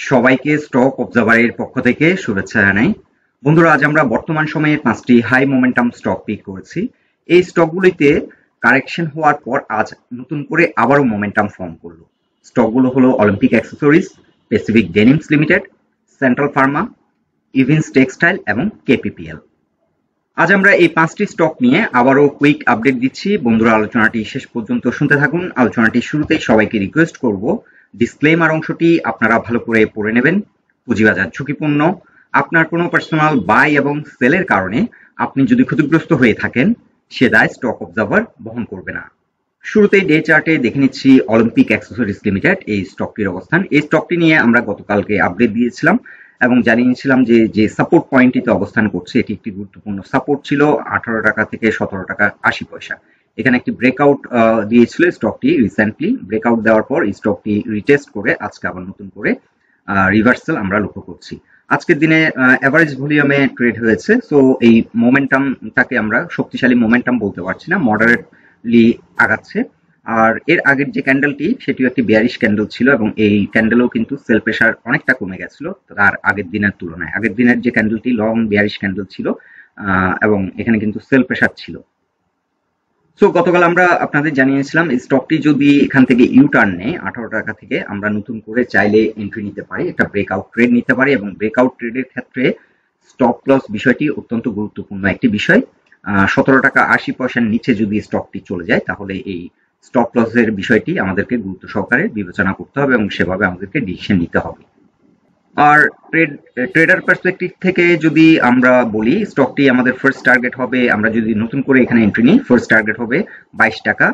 সবাইকে স্টক অবজারভারের পক্ষ থেকে শুভেচ্ছা জানাই। বন্ধুরা, আজ আমরা বর্তমান সময়ে 5টি হাই মোমেন্টাম স্টক পিক করেছি। এই স্টকগুলিতে কারেকশন হওয়ার পর আজ নতুন করে আবারও মোমেন্টাম ফর্ম করলো। স্টকগুলো হলো Olympic accessories, Pacific denims limited, central Pharma, Evince textile এবং কেপিপিএল। আজ আমরা এই 5টি স্টক নিয়ে আবারও কুইক আপডেট দিচ্ছি। বন্ধুরা, আলোচনাটি শেষ পর্যন্ত শুনতে থাকুন। আলোচনাটি শুরুতেই সবাইকে রিকোয়েস্ট করব, ডিসক্লেমার অংশটি আপনারা ভালো করে পড়ে নেবেন। পুঁজিবাজার ঝুঁকিপূর্ণ। আপনার কোনো পার্সোনাল বাই এবং সেলের কারণে আপনি যদি ক্ষতিগ্রস্ত হয়ে থাকেন, সে দায় স্টক অবজার্ভার বহন করবে না। শুরুতেই ডে চার্টে দেখে নিচ্ছি অলিম্পিক অ্যাক্সেসরিজ লিমিটেড এই স্টকটির অবস্থান। এই স্টকটি নিয়ে আমরা গতকালকে আপডেট দিয়েছিলাম এবং জানিয়েছিলাম যে সাপোর্ট পয়েন্টটিতে অবস্থান করছে, এটি একটি গুরুত্বপূর্ণ সাপোর্ট ছিল 18 টাকা থেকে 17 টাকা 80 পয়সা। এখানে একটি ব্রেকআউট দিয়েছিল স্টকটি রিসেন্টলি। ব্রেকআউট দেওয়ার পর এই স্টকটি রিটেস্ট করে আজকে আবার নতুন করে রিভার্সাল আমরা লক্ষ্য করছি। আজকের দিনে এভারেজ ভলিউমে ট্রেড হয়েছে। সো এই মোমেন্টামটাকে আমরা শক্তিশালী মোমেন্টাম বলতে পারছি না, মডারেটলি আগাচ্ছে। আর এর আগের যে ক্যান্ডেলটি, সেটিও একটি বেয়ারিশ ক্যান্ডেল ছিল এবং এই ক্যান্ডেলও কিন্তু সেল প্রেশার অনেকটা কমে গেছিল তার আগের দিনের তুলনায়। আগের দিনের যে ক্যান্ডেলটি লং বেয়ারিশ ক্যান্ডেল ছিল এবং এখানে কিন্তু সেল প্রেশার ছিল। সো গতকাল আমরা আপনাদের জানিয়েছিলাম স্টকটি যদি এখান থেকে ইউটার্ন নেয় 18 টাকা থেকে, আমরা নতুন করে চাইলে এন্ট্রি নিতে পারি, একটা ব্রেকআউট ট্রেড নিতে পারি এবং ব্রেকআউট ট্রেডের ক্ষেত্রে স্টপ লস বিষয়টি অত্যন্ত গুরুত্বপূর্ণ একটি বিষয়। 17 টাকা 80 পয়সার নিচে যদি স্টকটি চলে যায়, তাহলে এই স্টপ লসের বিষয়টি আমাদেরকে গুরুত্ব সহকারে বিবেচনা করতে হবে এবং সেভাবে আমাদেরকে ডিসিশন নিতে হবে। আর ট্রেডার পার্সপেক্টিভ থেকে যদি আমরা বলি, স্টকটি আমাদের ফার্স্ট টার্গেট হবে, আমরা যদি নতুন করে এখানে এন্ট্রি নিই, ফার্স্ট টার্গেট হবে 22 টাকা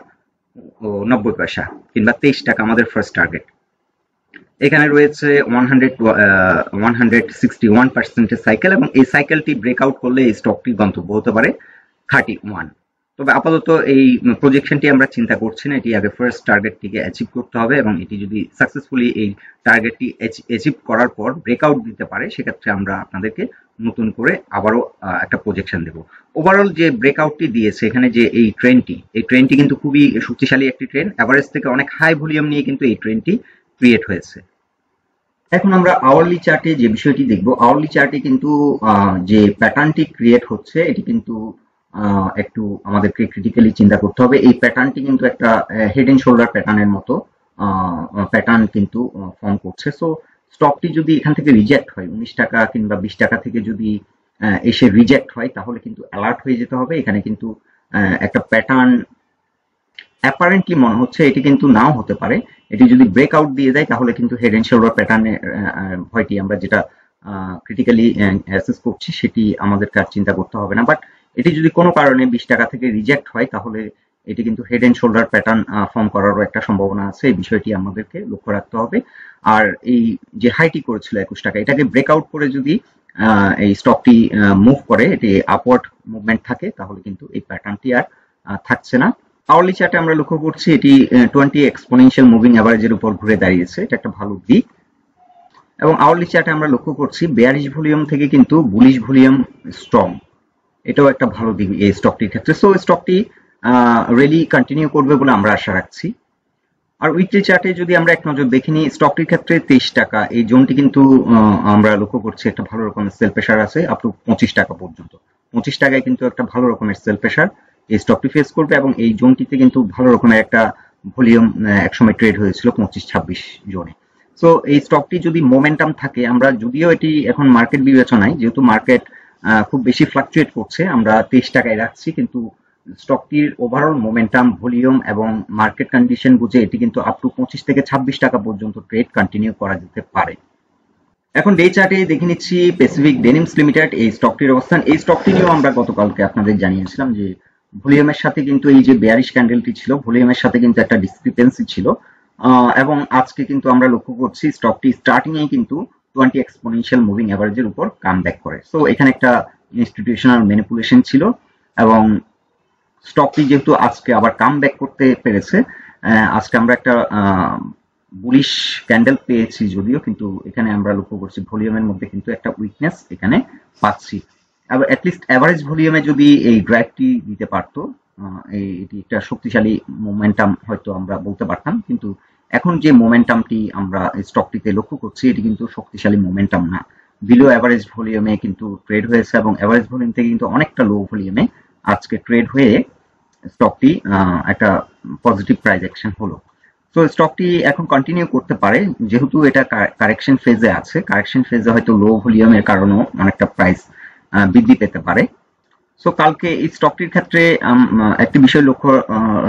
90 পয়সা কিংবা 23 টাকা আমাদের ফার্স্ট টার্গেট। এখানে রয়েছে 161% সাইকেল এবং এই সাইকেলটি ব্রেকআউট করলে এই স্টকটির গন্তব্য হতে পারে 31। তবে আপাতত এই প্রজেকশনটি আমরা চিন্তা করছি না, এটি আগে ফার্স্ট টার্গেটটিকে অ্যাচিভ করতে হবে এবং এটি যদি সাকসেসফুলি এই টার্গেটটি অ্যাচিভ করার পর ব্রেকআউট দিতে পারে, সেক্ষেত্রে আমরা আপনাদেরকে নতুন করে আবারও একটা প্রজেকশন দেব। ওভারঅল যে ব্রেকআউটটি দিয়েছে এখানে, যে এই ট্রেনটি কিন্তু খুবই শক্তিশালী একটি ট্রেন, এভারেজ থেকে অনেক হাই ভলিউম নিয়ে কিন্তু এই ট্রেনটি ক্রিয়েট হয়েছে। এখন আমরা আওয়ারলি চার্টে যে বিষয়টি দেখব, আওয়ারলি চার্টে কিন্তু যে প্যাটার্নটি ক্রিয়েট হচ্ছে, এটি কিন্তু একটু আমাদেরকে ক্রিটিক্যালি চিন্তা করতে হবে। এই প্যাটার্নটি কিন্তু একটা হেড এন্ড শোল্ডার প্যাটার্নের মতো প্যাটার্ন কিন্তু ফর্ম করছে। সো স্টকটি যদি এখান থেকে রিজেক্ট হয়, 19 টাকা কিংবা 20 টাকা থেকে যদি এসে রিজেক্ট হয়, তাহলে কিন্তু অ্যালার্ট হয়ে যেতে হবে। এখানে কিন্তু একটা প্যাটার্ন অ্যাপারেন্টলি মনে হচ্ছে, এটি কিন্তু নাও হতে পারে। এটি যদি ব্রেকআউট দিয়ে দেয়, তাহলে কিন্তু হেড এন্ড শোল্ডার প্যাটার্নের ভয়টি আমরা যেটা ক্রিটিক্যালি অ্যাসেস করছি, সেটি আমাদেরকে আর চিন্তা করতে হবে না। বাট এটি যদি কোনো কারণে 20 টাকা থেকে রিজেক্ট হয়, তাহলে এটি কিন্তু head and shoulder pattern form করারও একটা সম্ভাবনা আছে। এই বিষয়টি আমাদেরকে লক্ষ্য রাখতে হবে। আর এই যে হাইটি করেছিল 21 টাকা, এটাকে ব্রেকআউট করে যদি এই স্টকটি মুভ করে, এটি আপওয়ার্ড মুভমেন্ট থাকে, তাহলে কিন্তু এই প্যাটার্নটি আর থাকছে না। আওয়ারলি চার্টে আমরা লক্ষ্য করছি এটি 20 এক্সপোনেনশিয়াল মুভিং অ্যাভারেজের উপর ঘুরে দাঁড়িয়েছে, এটা একটা ভালো দিক। এবং আওয়ারলি চার্টে আমরা লক্ষ্য করছি বেয়ারিশ ভলিউম থেকে কিন্তু বুলিশ ভলিউম স্ট্রং, এটাও একটা ভালো দিক এই স্টকটির ক্ষেত্রে। সো স্টকটি রেলি কন্টিনিউ করবে বলে আমরা আশা রাখছি। আর উইকলি চার্টে যদি আমরা এক নজর দেখে নিই, স্টকটির ক্ষেত্রে 23 টাকা এই জোনটি কিন্তু আমরা লক্ষ্য করছি একটা ভালো রকমের সেল প্রেশার আছে আপ টু 25 টাকা পর্যন্ত। 25 টাকায় কিন্তু একটা ভালো রকমের সেল প্রেশার এই স্টকটি ফেস করবে এবং এই জোনটিতে কিন্তু ভালো রকমের একটা ভলিউম একসময় ট্রেড হয়েছিল 25-26 জোনে। সো এই স্টকটি যদি মোমেন্টাম থাকে, আমরা যদিও এটি এখন মার্কেট বিবেচনায়, যেহেতু মার্কেট খুব বেশি ফ্লাকচুয়েট করছে, আমরা 23 টাকায় রাখছি, কিন্তু স্টকটির ওভারঅল মোমেন্টাম, ভলিউম এবং মার্কেট কন্ডিশন বুঝে এটি কিন্তু আপ টু 25 থেকে 26 টাকা পর্যন্ত ট্রেড কন্টিনিউ করা যেতে পারে। এখন ডে চার্টে দেখে নিচ্ছি প্যাসিফিক ডেনিমস লিমিটেড এই স্টকটির অবস্থান। এই স্টকটি নিয়েও আমরা গতকালকে আপনাদের জানিয়েছিলাম যে ভলিউমের সাথে কিন্তু এই যে বেয়ারিশ ক্যান্ডেলটি ছিল, ভলিউমের সাথে কিন্তু একটা ডিসক্রিপেন্সি ছিল এবং আজকে কিন্তু আমরা লক্ষ্য করছি স্টকটি স্টার্টিং এ কিন্তু 20 এক্সপোনেনশিয়াল মুভিং অ্যাভারেজের উপর কাম ব্যাক করে। সো এখানে একটা ইনস্টিটিউশনাল ম্যানিপুলেশন ছিল এবং স্টকটি যেহেতু আজকে আবার কাম ব্যাক করতে পেরেছে, আজকে আমরা একটা বুলিশ ক্যান্ডেল পেয়েছি যদিও, কিন্তু এখানে আমরা লক্ষ্য করছি ভলিউমের মধ্যে কিন্তু একটা উইকনেস এখানে পাচ্ছি। অ্যাটলিস্ট অ্যাভারেজ ভলিউমে যদি এই ড্রাইভটি দিতে পারতো, এটি একটা শক্তিশালী মোমেন্টাম হয়তো আমরা বলতে পারতাম, কিন্তু এখন যে মোমেন্টামটি আমরা স্টকটিতে লক্ষ্য করছি এটি কিন্তু শক্তিশালী মোমেন্টাম না, বিলো অ্যাভারেজ ভলিউমে কিন্তু ট্রেড হয়েছে এবং অ্যাভারেজ ভলিউম থেকে কিন্তু অনেকটা লো ভলিউমে আজকে ট্রেড হয়ে স্টকটি একটা পজিটিভ প্রাইস অ্যাকশন হলো। তো স্টকটি এখন কন্টিনিউ করতে পারে, যেহেতু এটা কারেকশন ফেজে আছে, কারেকশন ফেজে হয়তো লো ভলিউমের কারণেও অনেকটা প্রাইস বৃদ্ধি পেতে পারে। সো কালকে এই স্টকটির ক্ষেত্রে একটি বিষয় লক্ষ্য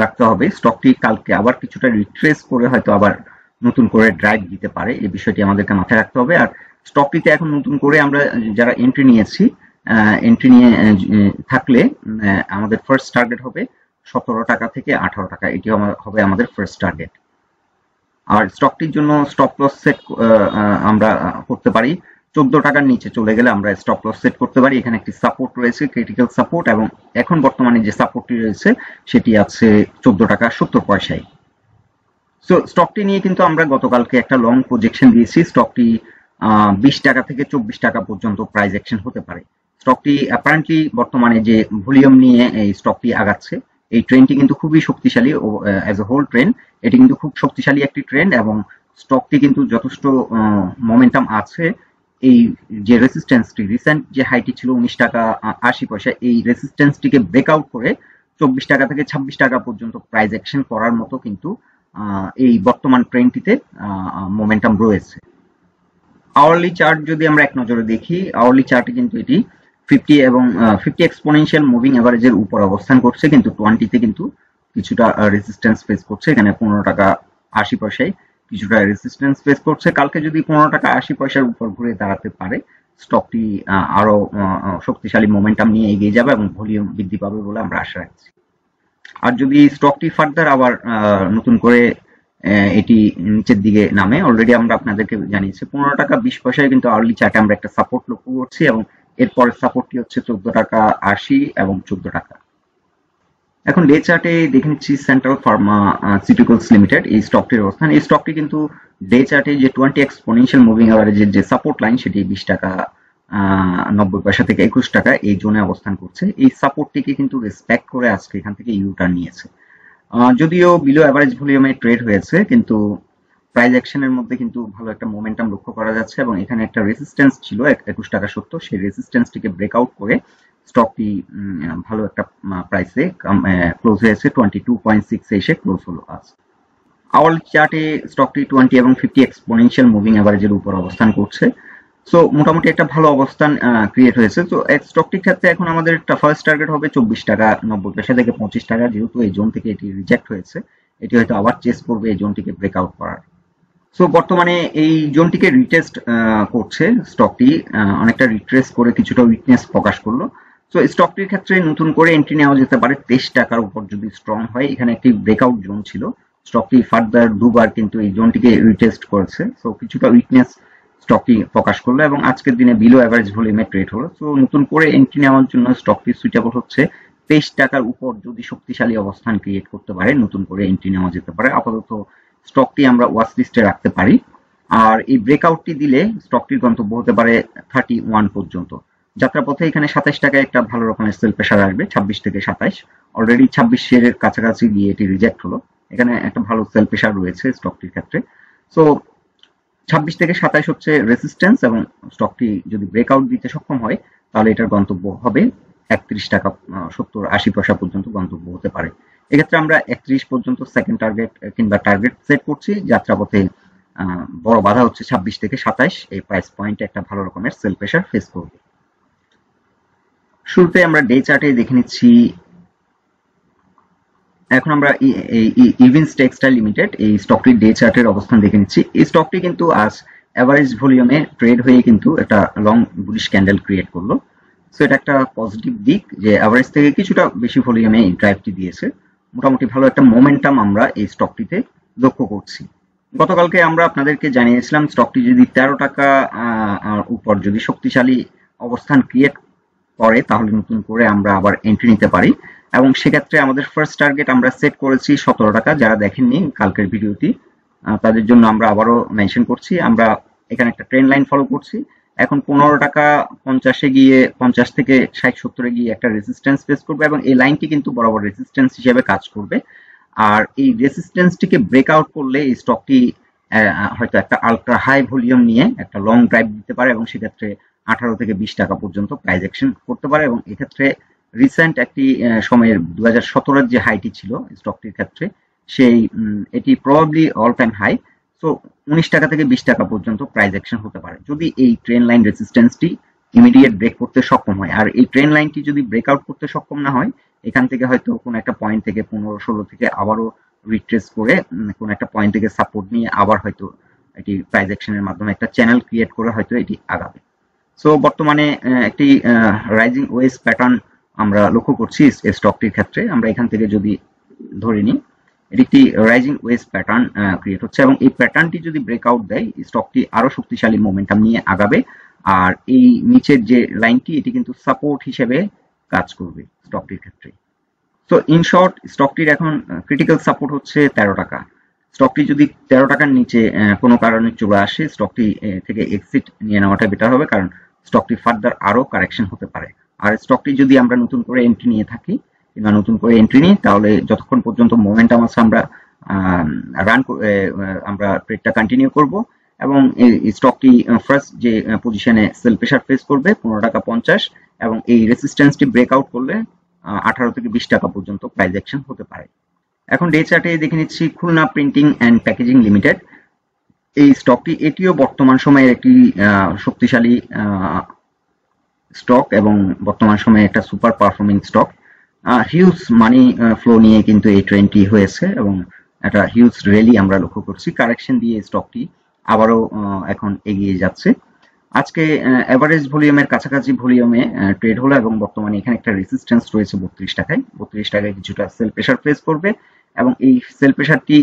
রাখতে হবে, স্টকটি কালকে আবার কিছুটা রিট্রেস করে হয়তো আবার নতুন করে ড্রাইভ দিতে পারে, এই বিষয়টি আমাদেরকে মাথায় রাখতে হবে। আর স্টকটিতে এখন নতুন করে আমরা যারা এন্ট্রি নিয়েছি, এন্ট্রি নিয়ে থাকলে আমাদের ফার্স্ট টার্গেট হবে 17 টাকা থেকে 18 টাকা, এটি হবে আমাদের ফার্স্ট টার্গেট। আর স্টকটির জন্য স্টপ লস সেট আমরা করতে পারি 14 টাকার নিচে চলে গেলে আমরা স্টপ লস সেট করতে পারি। এখানে একটি সাপোর্ট রয়েছে, ক্রিটিক্যাল সাপোর্ট, এবং এখন বর্তমানে যে সাপোর্টটি রয়েছে সেটি আছে 14 টাকা 70 পয়সায়। সো স্টকটি নিয়ে কিন্তু আমরা গতকালকে একটা লং প্রজেকশন দিয়েছি, স্টকটি 20 টাকা থেকে 24 টাকা পর্যন্ত প্রাইস অ্যাকশন হতে পারে। স্টকটি অ্যাপারেন্টলি বর্তমানে যে ভলিউম নিয়ে এই স্টকটি আগাচ্ছে, এই ট্রেন্ডটি কিন্তু খুবই শক্তিশালী, অ্যাজ এ হোল ট্রেন্ড এটি কিন্তু খুব শক্তিশালী একটি ট্রেন্ড, এবং স্টকটি কিন্তু যথেষ্ট মোমেন্টাম আছে। এই যে রেসিস্টেন্সটি রিসেন্ট যে হাইটি ছিল 19 টাকা 80 পয়সা, এই রেসিস্টেন্সটিকে ব্রেকআউট করে 24 টাকা থেকে 26 টাকা পর্যন্ত প্রাইস অ্যাকশন করার মতো কিন্তু এই বর্তমান ট্রেন্ডটিতে মোমেন্টাম রয়েছে। আওয়ারলি চার্ট যদি আমরা এক নজরে দেখি, আওয়ারলি চার্টে কিন্তু এটি 50 এবং 50 এক্সপোনেনশিয়াল মুভিং এভারেজের উপর অবস্থান করছে, কিন্তু 20তে কিন্তু কিছুটা রেজিস্ট্যান্স ফেস করছে। এখানে 15 টাকা 80 পয়সায় কিছুটা রেজিস্ট্যান্স ফেস করছে। কালকে যদি 15 টাকা 80 পয়সার উপর ঘুরে দাঁড়াতে পারে, স্টকটি আরো শক্তিশালী মোমেন্টাম নিয়ে এগিয়ে যাবে এবং ভলিউম বৃদ্ধি পাবে বলে আমরা আশা রাখছি। আর যদি স্টকটি ফার্দার আবার নতুন করে এটি নিচের দিকে নামে, অলরেডি আমরা আপনাদেরকে জানিয়েছি 15 টাকা 20 পয়সায় কিন্তু আর্লি চার্টে আমরা একটা সাপোর্ট লক্ষ্য করছি, এবং এরপর সাপোর্টটি হচ্ছে 14 টাকা 80 এবং 14 টাকা। এখন ডে চার্টে দেখে নিচ্ছি সেন্ট্রাল ফার্মা সিটিকলস লিমিটেড, এই স্টকটির অবস্থান। এই স্টকটি কিন্তু ডে চার্টে যে 20 এক্সপোনেনশিয়াল মুভিং এভারেজের যে সাপোর্ট লাইন সেটি 20 টাকা 90 পয়সা থেকে 21 টাকা এই জোনে অবস্থান করছে। এই সাপোর্টটিকে কিন্তু রেসপেক্ট করে আজকে এখান থেকে ইউটার্ন নিয়েছে, যদিও বিলো অ্যাভারেজ ভলিউমে ট্রেড হয়েছে, কিন্তু প্রাইস অ্যাকশনের মধ্যে কিন্তু ভালো একটা মোমেন্টাম লক্ষ্য করা যাচ্ছে, এবং এখানে একটা রেজিস্ট্যান্স ছিল 21 টাকা 70, সেই রেজিস্ট্যান্সটিকে ব্রেকআউট করে স্টকটি ভালো একটা প্রাইসে ক্লোজ হয়েছে, 22.6 এসে ক্লোজ হলো আজ। আওয়ারলি চার্টে স্টকটি 20 এবং 50 এক্সপোনেনশিয়াল মুভিং এভারেজের উপর অবস্থান করছে। সো মোটামুটি একটা ভালো অবস্থান ক্রিয়েট হয়েছে। তো স্টকটির ক্ষেত্রে এখন আমাদের একটা ফার্স্ট টার্গেট হবে 24 টাকা 90 পয়সা থেকে 25 টাকা, যেহেতু এই জোন থেকে এটি রিজেক্ট হয়েছে, এটি হয়তো আবার চেস করবে এই জোনটিকে ব্রেকআউট করার। সো বর্তমানে এই জোনটিকে রিটেস্ট করছে স্টকটি, অনেকটা রিট্রেস করে কিছুটা উইকনেস প্রকাশ করলো। সো স্টকটির ক্ষেত্রে নতুন করে এন্ট্রি নেওয়া যেতে পারে 23 টাকার উপর যদি স্ট্রং হয়। এখানে একটি ব্রেকআউট জোন ছিল, স্টকটি ফার্দার দুবার কিন্তু এই জোনটিকে রিটেস্ট করেছে, সো কিছুটা উইকনেস স্টকটি প্রকাশ করলো, এবং আজকের দিনে বিলো অ্যাভারেজ ভলিউমে ট্রেড হলো। সো নতুন করে এন্ট্রি নেওয়ার জন্য স্টকটি সুইটেবল হচ্ছে 23 টাকার উপর যদি শক্তিশালী অবস্থান ক্রিয়েট করতে পারে, নতুন করে এন্ট্রি নেওয়া যেতে পারে। আপাতত স্টকটি আমরা ওয়াচ লিস্টে রাখতে পারি, আর এই ব্রেকআউটটি দিলে স্টকটির গন্তব্য হতে পারে 31 পর্যন্ত। যাত্রাপথে এখানে 27 টাকায় একটা ভালো রকমের সেল প্রেসার আসবে, 26 থেকে 27, অলরেডি 26 এর কাছাকাছি গিয়ে এটি রিজেক্ট হলো, এখানে একটা ভালো সেল প্রেসার রয়েছে স্টকটির ক্ষেত্রে। সো 26 থেকে 27 হচ্ছে রেসিস্ট্যান্স, এবং স্টকটি যদি ব্রেকআউট দিতে সক্ষম হয় তাহলে এটার গন্তব্য হবে 31 টাকা 70-80 পয়সা পর্যন্ত গন্তব্য হতে পারে। এক্ষেত্রে আমরা 31 পর্যন্ত সেকেন্ড টার্গেট কিংবা টার্গেট সেট করছি। যাত্রাপথে বড় বাধা হচ্ছে 26 থেকে 27, এই প্রাইস পয়েন্টে একটা ভালো রকমের সেল প্রেসার ফেস করবে। শুরুতে আমরা ডে চার্টে দেখে নিচ্ছি, এখন আমরা ইভিন্স টেক্সটাইল লিমিটেড এই স্টকটির ডে চার্টের অবস্থান দেখে নিচ্ছি। এই স্টকটি কিন্তু আজ অ্যাভারেজ ভলিউমে ট্রেড হয়ে কিন্তু একটা লং বুলিশ ক্যান্ডেল ক্রিয়েট করলো। সো এটা একটা পজিটিভ দিক যে অ্যাভারেজ থেকে কিছুটা বেশি ভলিউমে এই ড্রাইভটি দিয়েছে, মোটামুটি ভালো একটা মোমেন্টাম আমরা এই স্টকটিতে লক্ষ্য করছি। গতকালকে আমরা আপনাদেরকে জানিয়েছিলাম স্টকটি যদি 13 টাকা উপর যদি শক্তিশালী অবস্থান ক্রিয়েট করে তাহলে নতুন করে আমরা আবার এন্ট্রি নিতে পারি, এবং সেক্ষেত্রে আমাদের ফার্স্ট টার্গেট আমরা সেট করেছি 17 টাকা। যারা দেখেননি কালকের ভিডিওটি তাদের জন্য আমরা আবারও মেনশন করছি, আমরা এখানে একটা ট্রেন্ড লাইন ফলো করছি। এখন 15 টাকা 50-এ গিয়ে 50 থেকে 60-70-এ গিয়ে একটা রেজিস্ট্যান্স ফেস করবে, এবং এই লাইনটি কিন্তু বরাবর রেজিস্ট্যান্স হিসেবে কাজ করবে। আর এই রেসিস্টেন্সটিকে ব্রেকআউট করলে এই স্টকটি হয়তো একটা আলট্রা হাই ভলিউম নিয়ে একটা লং ড্রাইভ দিতে পারে এবং সেক্ষেত্রে 18 থেকে 20 টাকা পর্যন্ত প্রাইস অ্যাকশন করতে পারে। এবং এক্ষেত্রে রিসেন্ট একটি সময়ের 2017-এর যে হাইটি ছিল স্টকটির ক্ষেত্রে, সেই এটি probably all time high. So 19 টাকা থেকে 20 টাকা পর্যন্ত প্রাইস অ্যাকশন হতে পারে যদি এই ট্রেন লাইন রেসিস্টেন্সটি ইমিডিয়েট ব্রেক করতে সক্ষম হয়। আর এই ট্রেন লাইনটি যদি ব্রেকআউট করতে সক্ষম না হয়, এখান থেকে হয়তো কোনো একটা পয়েন্ট থেকে 15-16 থেকে আবারও রিট্রেস করে কোনো একটা পয়েন্ট থেকে সাপোর্ট নিয়ে আবার হয়তো এটি প্রাইস অ্যাকশনের মাধ্যমে একটা চ্যানেল ক্রিয়েট করে হয়তো এটি আগাবে। সো বর্তমানে একটি রাইজিং ওয়েজ প্যাটার্ন আমরা লক্ষ্য করছি স্টকটির ক্ষেত্রে। আমরা এখান থেকে যদি ধরে নিই, এটি একটি রাইজিং ওয়েজ প্যাটার্ন ক্রিয়েট হচ্ছে এবং এই প্যাটার্নটি যদি ব্রেকআউট দেয়, স্টকটি আরো শক্তিশালী মোমেন্টাম নিয়ে আগাবে। আর এই নিচের যে লাইনটি, এটি কিন্তু সাপোর্ট হিসেবে কাজ করবে স্টকটির ক্ষেত্রে। সো ইন শর্ট, স্টকটির এখন ক্রিটিক্যাল সাপোর্ট হচ্ছে 13 টাকা। স্টকটি যদি 13 টাকার নিচে কোনো কারণে চলে আসে, স্টকটি থেকে এক্সিট নিয়ে নেওয়াটা বেটার হবে, কারণ স্টকটি ফার্দার আরো কারেকশন হতে পারে। আর স্টকটি যদি আমরা নতুন করে এন্ট্রি নিয়ে থাকি কিংবা নতুন করে এন্ট্রি নিই, তাহলে যতক্ষণ পর্যন্ত মোমেন্টাম আছে আমরা ট্রেডটা কন্টিনিউ করব। এবং এই স্টকটি ফার্স্ট যে পজিশনে সেল প্রেসার ফেস করবে 15 টাকা 50, এবং এই রেসিস্টেন্সটি ব্রেকআউট করলে 18 থেকে 20 টাকা পর্যন্ত প্রাইস অ্যাকশন হতে পারে। এখন ডে চার্টে দেখে নিচ্ছি Khulna printing and packaging limited. এই স্টকটি এটিও বর্তমান সময়ের একটি শক্তিশালী স্টক এবং বর্তমান সময়ে একটা সুপার পারফর্মিং স্টক। হিউজ মানি ফ্লো নিয়ে কিন্তু এই ট্রেন্ডটি হয়েছে এবং একটা হিউজ র্যালি আমরা লক্ষ্য করছি। কারেকশন দিয়ে স্টকটি আবারও এখন এগিয়ে যাচ্ছে। আজকে এভারেজ ভলিউমের কাছাকাছি ভলিউমে ট্রেড হলো এবং বর্তমানে এখানে একটা রেসিস্টেন্স রয়েছে 32 টাকায়। 32 টাকায় কিছুটা সেল প্রেসার ফেস করবে এবং এই সেল প্রেসারটি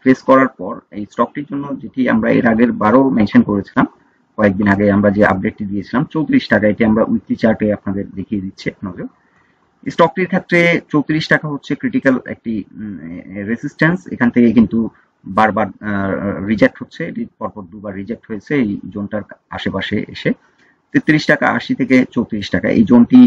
ফেস করার পর এই স্টকটির জন্য, যেটি আমরা এর আগের বারও মেনশন করেছিলাম, কয়েকদিন আগে আমরা যে আপডেটটি দিয়েছিলাম 34 টাকা, এটি আমরা উইকলি চার্টে আপনাদের দেখিয়ে দিচ্ছি আপনাদের। স্টকটির ক্ষেত্রে 34 টাকা হচ্ছে ক্রিটিক্যাল একটি রেসিস্টেন্স। এখান থেকে কিন্তু বারবার রিজেক্ট হচ্ছে, এটি পরপর দুবার রিজেক্ট হয়েছে এই জোনটার আশেপাশে এসে। 33 টাকা 80 থেকে 34 টাকা এই জোনটি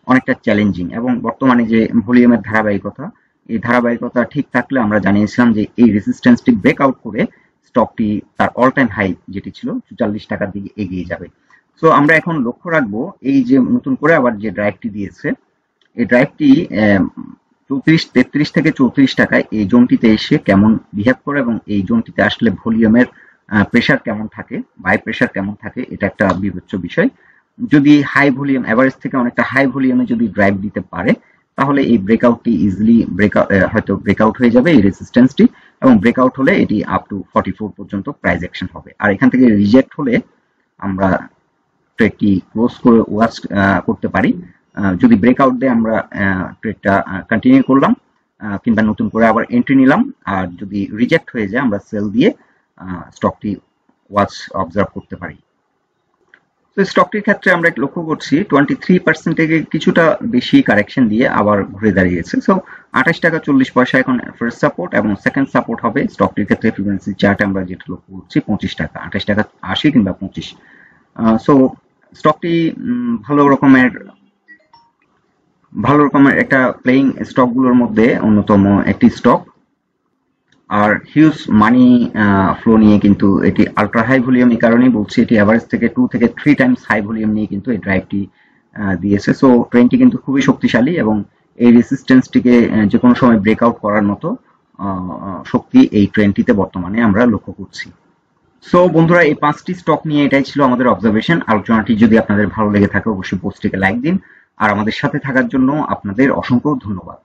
অনেকটা চ্যালেঞ্জিং এবং বর্তমানে যে ভলিউমের ধারাবাহিকতা, এই ধারাবাহিকতা ঠিক থাকলে আমরা জানিয়েছিলাম যে এই রেসিস্টেন্সটি ব্রেকআউট করে স্টকটি তার অল টাইম হাই যেটি ছিল 44 টাকার দিকে এগিয়ে যাবে। সো আমরা এখন লক্ষ্য রাখবো এই যে নতুন করে আবার যে ড্রাইভটি দিয়েছে, এই ড্রাইভটি 33 থেকে 34 টাকায় এই জোনটিতে এসে কেমন বিহেভ করে এবং এই জোনটিতে আসলে ভলিউমের প্রেসার কেমন থাকে, বাই প্রেসার কেমন থাকে, এটা একটা বিবেচ্য বিষয়। যদি হাই ভলিউম, এভারেজ থেকে অনেকটা হাই ভলিউমে যদি ড্রাইভ দিতে পারে, তাহলে এই ব্রেকআউটটি ইজিলি হয়তো ব্রেকআউট হয়ে যাবে এই রেসিস্টেন্সটি, এবং ব্রেকআউট হলে এটি আপ টু 44 পর্যন্ত প্রাইস অ্যাকশন হবে। আর এখান থেকে রিজেক্ট হলে আমরা ট্রেডটি ক্লোজ করে ওয়াচ করতে পারি। যদি ব্রেকআউট দেয় আমরা ট্রেডটা কন্টিনিউ করলাম কিংবা নতুন করে আবার এন্ট্রি নিলাম। আর যদি রিজেক্ট হয়ে যায় আমরা সেল দিয়ে স্টকটি ওয়াচ অবজার্ভ করতে পারি। তো স্টকটির ক্ষেত্রে আমরা লক্ষ্য করছি 23% থেকে কিছুটা বেশি কারেকশন দিয়ে আবার ঘুরে দাঁড়িয়েছে। সো 28 টাকা 40 পয়সা এখন ফার্স্ট সাপোর্ট এবং সেকেন্ড সাপোর্ট হবে স্টকটির ক্ষেত্রে ফ্রিকোয়েন্সি চার্টে আমরা যেটা লক্ষ্য করছি 25 টাকা, 28 টাকা 80 কিংবা 25। সো স্টকটি ভালো রকমের একটা প্লেইং স্টকগুলোর মধ্যে অন্যতম একটি স্টক। আর হিউজ মানি ফ্লো নিয়ে কিন্তু এটি আলট্রা হাই ভলিউম, এই কারণেই বলছি এটি এভারেজ থেকে 2 থেকে 3 টাইমস হাই ভলিউম নিয়ে কিন্তু এই ড্রাইভটি দিয়েছে। সো ট্রেন্ডটি কিন্তু খুবই শক্তিশালী এবং এই রেসিস্টেন্সটিকে যে কোনো সময় ব্রেকআউট করার মতো শক্তি এই ট্রেন্ডটিতে বর্তমানে আমরা লক্ষ্য করছি। সো বন্ধুরা, এই 5টি স্টক নিয়ে এটাই ছিল আমাদের অবজারভেশন। আলোচনাটি যদি আপনাদের ভালো লেগে থাকে অবশ্যই পোস্টটিকে লাইক দিন, আর আমাদের সাথে থাকার জন্য আপনাদের অসংখ্য ধন্যবাদ।